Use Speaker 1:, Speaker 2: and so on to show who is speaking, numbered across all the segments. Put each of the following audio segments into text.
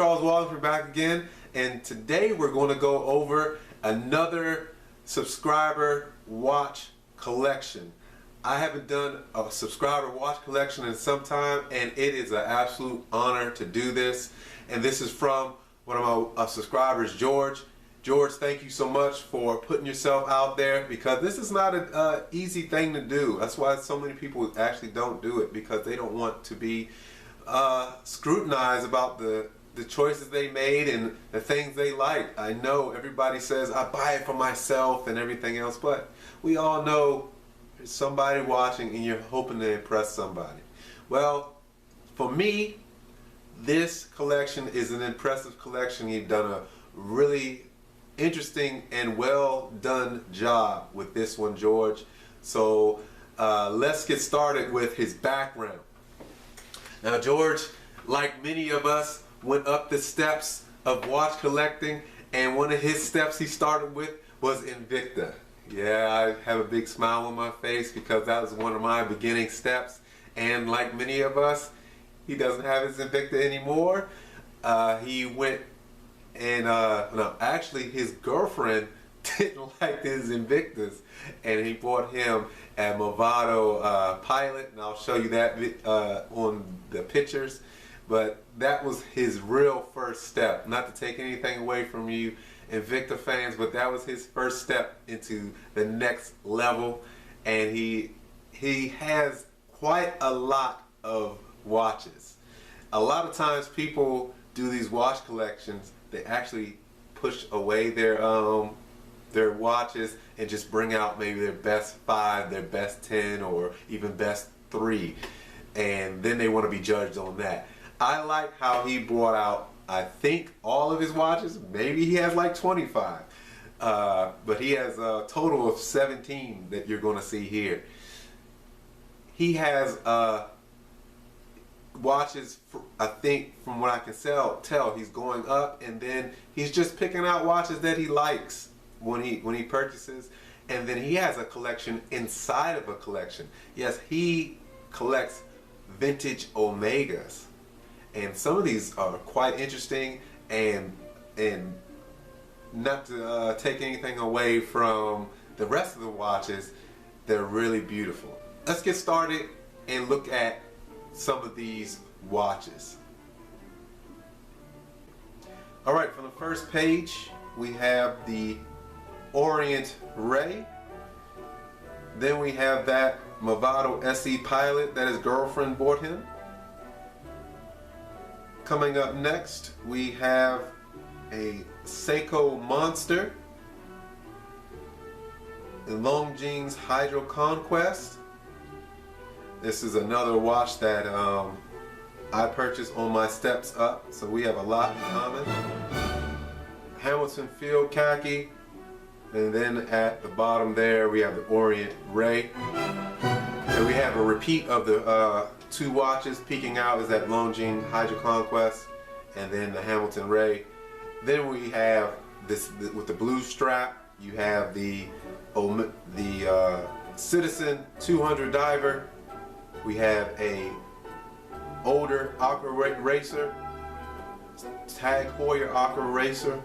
Speaker 1: Charles Wallingford back again, and today we're going to go over another subscriber watch collection. I haven't done a subscriber watch collection in some time, and it is an absolute honor to do this. And this is from one of my subscribers, George. George, thank you so much for putting yourself out there, because this is not an easy thing to do. That's why so many people actually don't do it, because they don't want to be scrutinized about the choices they made and the things they like. I know everybody says I buy it for myself and everything else, but we all know there's somebody watching and you're hoping to impress somebody. Well, for me, this collection is an impressive collection. You've done a really interesting and well done job with this one, George. So let's get started with his background. Now, George, like many of us, went up the steps of watch collecting, and one of his steps he started with was Invicta. Yeah, I have a big smile on my face because that was one of my beginning steps, and like many of us, he doesn't have his Invicta anymore. He went and no, actually his girlfriend didn't like his Invictus, and he bought him a Movado Pilot, and I'll show you that on the pictures. But that was his real first step. Not to take anything away from you Invicta fans, but that was his first step into the next level. And he has quite a lot of watches. A lot of times people do these watch collections, they actually push away their watches and just bring out maybe their best 5, their best 10, or even best 3, and then they want to be judged on that. I like how he brought out, I think, all of his watches. Maybe he has like 25, but he has a total of 17 that you're going to see here. He has watches, I think, from what I can tell, he's going up, and then he's just picking out watches that he likes when he purchases, and then he has a collection inside of a collection. Yes, he collects vintage Omegas, and some of these are quite interesting, and not to take anything away from the rest of the watches, they're really beautiful. Let's get started and look at some of these watches. Alright, from the first page we have the Orient Ray. Then we have that Movado SE Pilot that his girlfriend bought him. Coming up next we have a Seiko Monster, the Longines Hydro Conquest. This is another watch that I purchased on my steps up, so we have a lot in common. Hamilton Field Khaki, and then at the bottom there we have the Orient Ray. And we have a repeat of the two watches. Peeking out is that Longines Hydro Conquest, and then the Hamilton Ray. Then we have this with the blue strap. You have the Citizen 200 Diver. We have a older Aqua Racer, Tag Heuer Aqua Racer,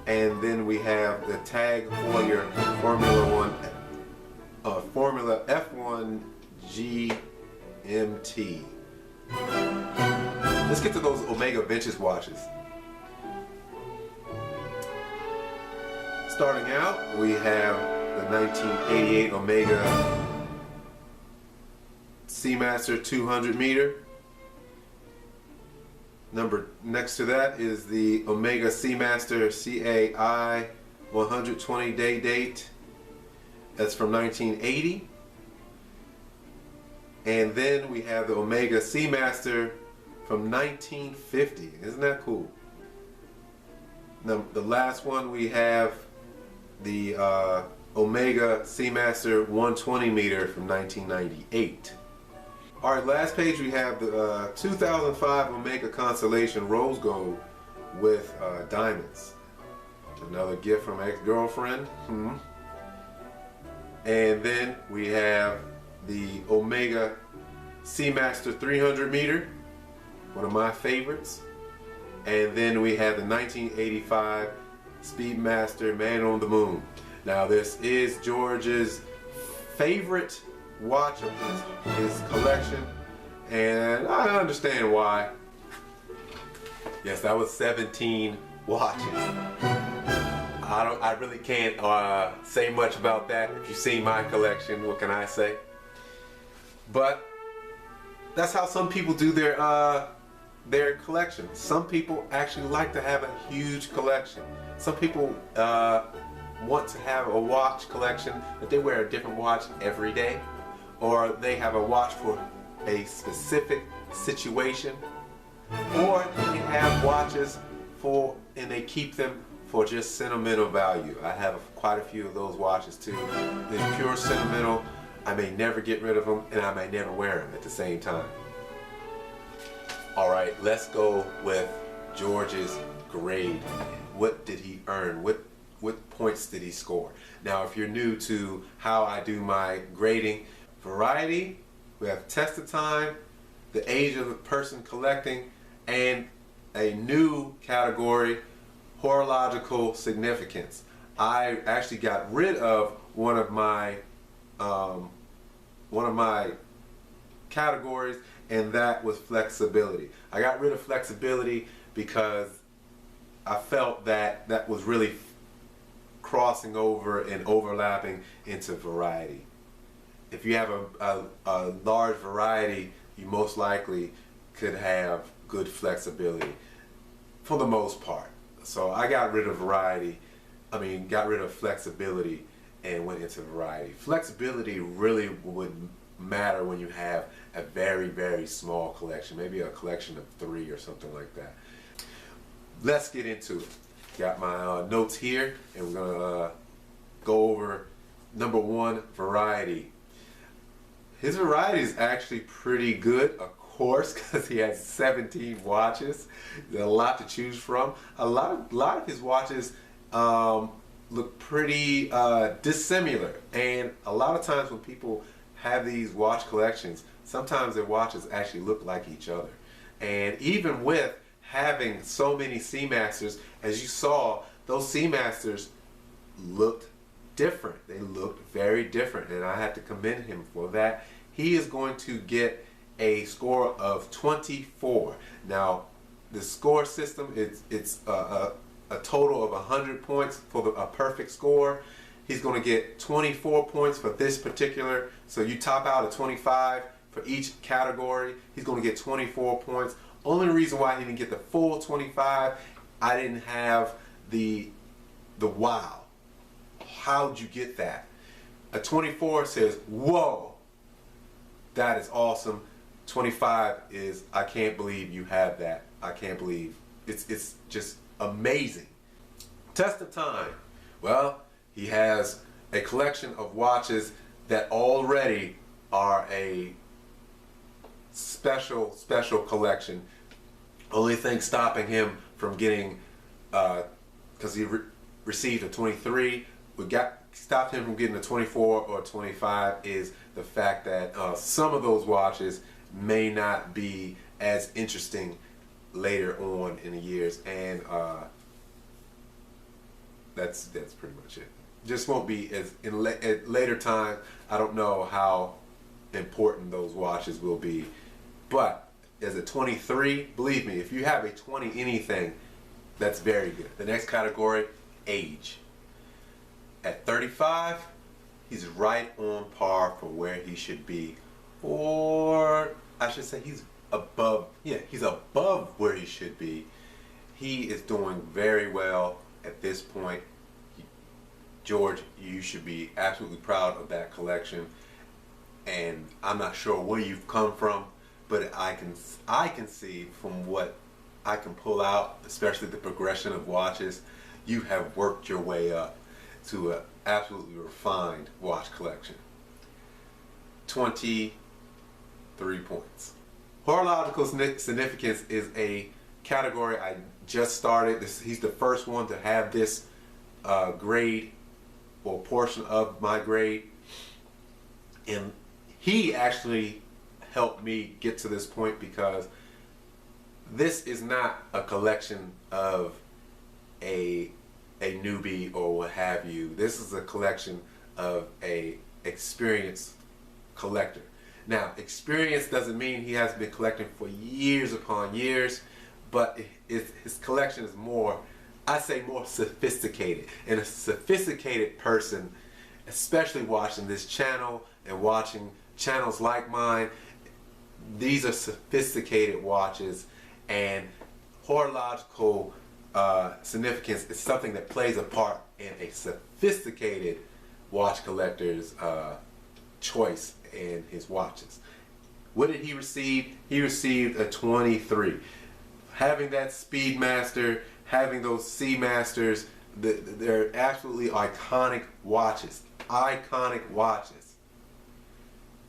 Speaker 1: and then we have the Tag Heuer Formula F1 GMT. Let's get to those Omega vintage watches. Starting out, we have the 1988 Omega Seamaster 200 meter. Next to that is the Omega Seamaster CAI 120 day date. That's from 1980. And then we have the Omega Seamaster from 1950. Isn't that cool? Now, the last one we have the Omega Seamaster 120 meter from 1998. Alright, last page we have the 2005 Omega Constellation Rose Gold with diamonds. Another gift from ex-girlfriend. And then we have the Omega Seamaster 300 meter, one of my favorites. And then we have the 1985 Speedmaster Man on the Moon. Now this is George's favorite watch of his collection, and I understand why. Yes, that was 17 watches. I really can't say much about that. If you've seen my collection, what can I say? But that's how some people do their collection. Some people actually like to have a huge collection. Some people want to have a watch collection that they wear a different watch every day, or they have a watch for a specific situation, or they have watches and they keep them for just sentimental value. I have quite a few of those watches too. They're pure sentimental. I may never get rid of them, and I may never wear them at the same time. All right, let's go with George's grade. What did he earn? What points did he score? Now, if you're new to how I do my grading, variety, we have test of time, the age of the person collecting, and a new category, horological significance. I actually got rid of one of my categories, and that was flexibility. I got rid of flexibility because I felt that that was really crossing over and overlapping into variety. If you have a large variety, you most likely could have good flexibility for the most part. So I got rid of got rid of flexibility and went into variety. Flexibility really would matter when you have a very, very small collection, maybe a collection of 3 or something like that. Let's get into it. Got my notes here, and we're gonna go over number 1, variety. His variety is actually pretty good, of course, because he has 17 watches. There's a lot to choose from. A lot of his watches look pretty dissimilar, and a lot of times when people have these watch collections, sometimes their watches actually look like each other. And even with having so many Seamasters, as you saw, those Seamasters looked different. They looked very different, and I have to commend him for that. He is going to get a score of 24. Now, the score system, it's a total of 100 points for a perfect score. He's going to get 24 points for this particular, so you top out at 25 for each category. He's going to get 24 points. Only reason why he didn't get the full 25, I didn't have the wow. How'd you get that? A 24 says, whoa, that is awesome. 25 is, I can't believe you have that. I can't believe. It's just amazing. Test of time. Well, he has a collection of watches that already are a special collection. Only thing stopping him from getting, because he received a 23, stopped him from getting a 24 or 25 is the fact that some of those watches may not be as interesting later on in the years, and that's pretty much it. Just won't be as at later time. I don't know how important those watches will be, but as a 23, believe me, if you have a 20 anything, that's very good. The next category, age. At 35, he's right on par for where he should be, or I should say he's above. Yeah, he's above where he should be. He is doing very well at this point. George, you should be absolutely proud of that collection, and I'm not sure where you've come from, but I can see from what I can pull out, especially the progression of watches, you have worked your way up to an absolutely refined watch collection. 23 points. Horological significance is a category I just started. He's the first one to have this grade or portion of my grade, and he actually helped me get to this point because this is not a collection of a newbie or what have you. This is a collection of a experienced collector. Now, experience doesn't mean he has been collecting for years upon years, but his collection is more, I say, more sophisticated. And a sophisticated person, especially watching this channel and watching channels like mine, these are sophisticated watches, and horological significance is something that plays a part in a sophisticated watch collector's choice in his watches. What did he receive? He received a 23. Having that Speedmaster, having those Seamasters, they're absolutely iconic watches. Iconic watches.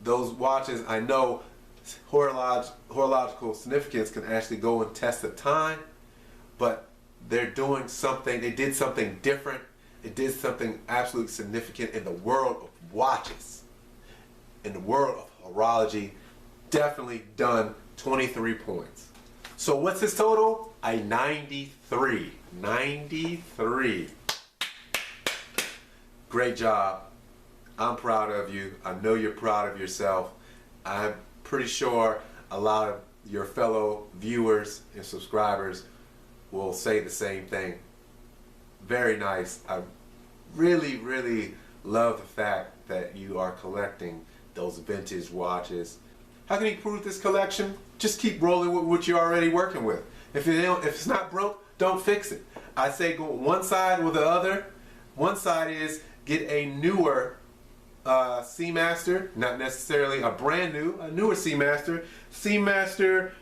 Speaker 1: Those watches, I know horological significance can actually go and test the time, but they're doing something, they did something different. It did something absolutely significant in the world of watches. In the world of horology, definitely done 23 points. So what's his total? A 93. 93. Great job. I'm proud of you. I know you're proud of yourself. I'm pretty sure a lot of your fellow viewers and subscribers will say the same thing. Very nice. I really, really love the fact that you are collecting those vintage watches. How can you improve this collection? Just keep rolling with what you're already working with. If it's not broke, don't fix it. I say go one side with the other. One side is get a newer Seamaster, not necessarily a brand new, a newer Seamaster. Seamaster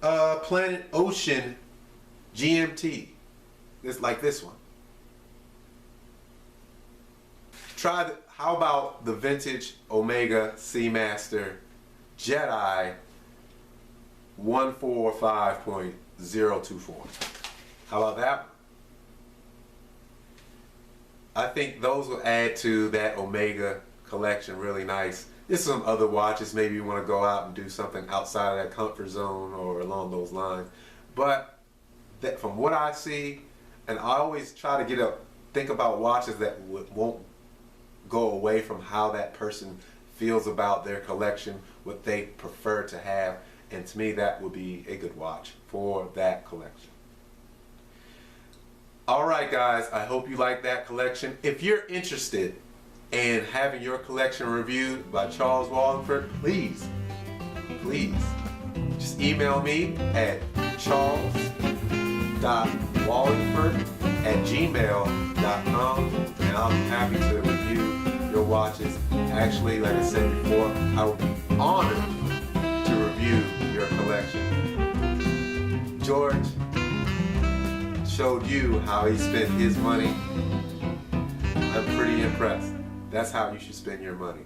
Speaker 1: Planet Ocean GMT. It's like this one. How about the vintage Omega Seamaster Jedi 145.024? How about that? I think those will add to that Omega collection really nice. There's some other watches, maybe you want to go out and do something outside of that comfort zone or along those lines. But that, from what I see, and I always try to think about watches that won't go away from how that person feels about their collection, what they prefer to have, and to me that would be a good watch for that collection. Alright guys, I hope you like that collection. If you're interested in having your collection reviewed by Charles Wallingford, please just email me at charles.wallingford@gmail.com, and I'll be happy to review your watches. Actually, like I said before, I would be honored to review your collection. George showed you how he spent his money. I'm pretty impressed. That's how you should spend your money.